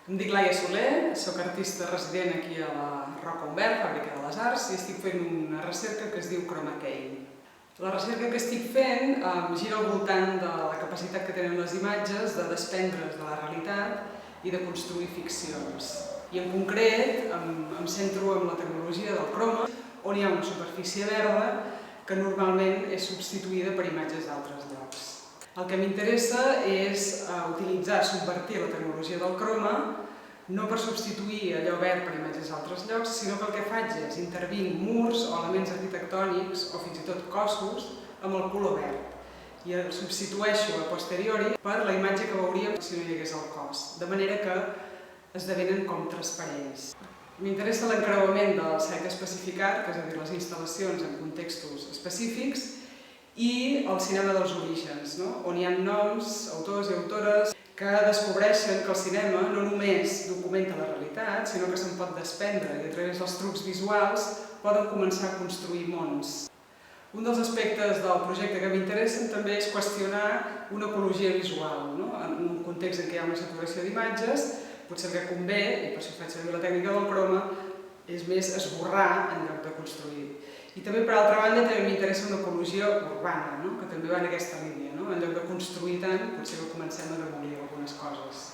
Em dic Laia Soler, soc artista resident aquí a la Roca Umbert, Fàbrica de les Arts, i estic fent una recerca que es diu Chroma Key. La recerca que estic fent gira al voltant de la capacitat que tenen les imatges de desprendre's de la realitat i de construir ficcions. I en concret em centro en la tecnologia del croma, on hi ha una superfície verda que normalment és substituïda per imatges d'altres llocs. El que m'interessa és utilitzar, subvertir la tecnologia del croma, no per substituir allò verd per imatges d'altres llocs, sinó que el que faig és intervir murs o elements arquitectònics o fins i tot cossos amb el color verd. I el substitueixo a posteriori per la imatge que veuríem si no hi hagués el cos, de manera que esdevenen com transparents. M'interessa l'encreuament del site especificat, que és a dir, les instal·lacions en contextos específics, i el cinema dels orígens, on hi ha noms, autors i autores que descobreixen que el cinema no només documenta la realitat, sinó que se'n pot desprendre i a través dels trucs visuals poden començar a construir mons. Un dels aspectes del projecte que m'interessen també és qüestionar una ecologia visual. En un context en què hi ha una saturació d'imatges, potser el que convé, i per això faig servir la tècnica del croma, és més esborrar en lloc de construir. I també, per altra banda, també m'interessa una ecologia urbana, que també va en aquesta línia. En lloc de construir tant, potser que comencem a demolir algunes coses.